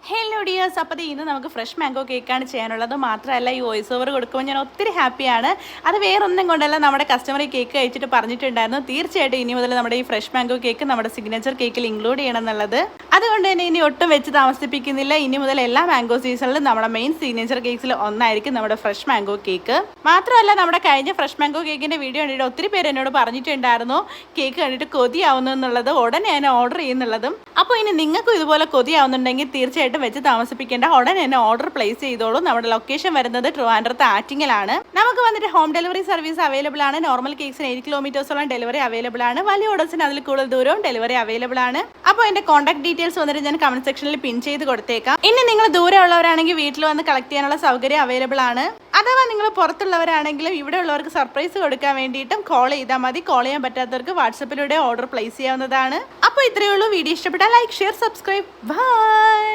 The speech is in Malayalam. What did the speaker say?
ഹലോ ഡിയേഴ്സ്, അപ്പോൾ ഇന്ന് നമുക്ക് ഫ്രഷ് മാംഗോ കേക്കാണ് ചെയ്യാനുള്ളത്. മാത്രമല്ല ഈ വോയിസ് ഓവർ കൊടുക്കുമ്പോൾ ഞാൻ ഒത്തിരി ഹാപ്പിയാണ്. അത് വേറൊന്നും കൊണ്ടല്ല, നമ്മുടെ കസ്റ്റമർ ഈ കേക്ക് കഴിച്ചിട്ട് പറഞ്ഞിട്ടുണ്ടായിരുന്നു തീർച്ചയായിട്ടും ഇനി മുതൽ നമ്മുടെ ഈ ഫ്രഷ് മാംഗോ കേക്ക് നമ്മുടെ സിഗ്നേച്ചർ കേക്കിൽ ഇൻക്ലൂഡ് ചെയ്യണം എന്നുള്ളത്. അതുകൊണ്ട് തന്നെ ഇനി ഒട്ടും വെച്ച് താമസിപ്പിക്കുന്നില്ല. ഇനി മുതൽ എല്ലാ മാംഗോ സീസണിലും നമ്മുടെ മെയിൻ സിഗ്നേച്ചർ കേക്ക്സിൽ ഒന്നായിരിക്കും നമ്മുടെ ഫ്രഷ് മാംഗോ കേക്ക്. മാത്രമല്ല നമ്മുടെ കഴിഞ്ഞ ഫ്രഷ് മാംഗോ കേക്കിൻ്റെ വീഡിയോ കണ്ടിട്ട് ഒത്തിരി പേര് എന്നോട് പറഞ്ഞിട്ടുണ്ടായിരുന്നു കേക്ക് കണ്ടിട്ട് കൊതിയാവുന്നു എന്നുള്ളത്. ഉടനെ ഞാൻ ഓർഡർ ചെയ്യുന്നുള്ളതും. അപ്പോൾ ഇനി നിങ്ങൾക്കും ഇതുപോലെ കൊതിയാവുന്നുണ്ടെങ്കിൽ തീർച്ചയായിട്ടും വെച്ച് താമസിപ്പിക്കേണ്ട, ഉടനെ തന്നെ ഓർഡർ പ്ലേസ് ചെയ്തോളൂ. നമ്മുടെ ലൊക്കേഷൻ വരുന്നത് ട്രിവാൻഡ്രത്ത് ആറ്റിങ്ങലാണ്. നമുക്ക് വന്നിട്ട് ഹോം ഡെലിവറി സർവീസ് അവൈലബിൾ ആണ്. നോർമൽ കേക്സിന് 8 കിലോമീറ്റേഴ്സോളം ഡെലിവറി അവൈലബിൾ ആണ്. വലിയ ഓർഡേഴ്സിന് അതിൽ കൂടുതൽ ദൂരവും ഡെലിവറി അവൈലബിൾ ആണ്. അപ്പോൾ എൻ്റെ കോൺടാക്ട് ഡീറ്റെയിൽസ് വന്നിട്ട് ഞാൻ കമന്റ് സെക്ഷനിൽ പിൻ ചെയ്ത് കൊടുത്തേക്കാം. ഇനി നിങ്ങൾ ദൂരെ ഉള്ളവരാണെങ്കിൽ വീട്ടിൽ വന്ന് കളക്ട് ചെയ്യാനുള്ള സൗകര്യം അവൈലബിൾ ആണ്. അഥവാ നിങ്ങൾ പുറത്തുള്ളവരാണെങ്കിലും ഇവിടെ ഉള്ളവർക്ക് സർപ്രൈസ് കൊടുക്കാൻ വേണ്ടിയിട്ടും കോൾ ചെയ്താൽ മതി. കോൾ ചെയ്യാൻ പറ്റാത്തവർക്ക് വാട്സപ്പിലൂടെ ഓർഡർ പ്ലേസ് ചെയ്യാവുന്നതാണ്. അപ്പോൾ ഇത്രയേ ഉള്ളൂ. വീഡിയോ ഇഷ്ടപ്പെട്ടാൽ ലൈക്ക്, ഷെയർ, സബ്സ്ക്രൈബ്. ബൈ.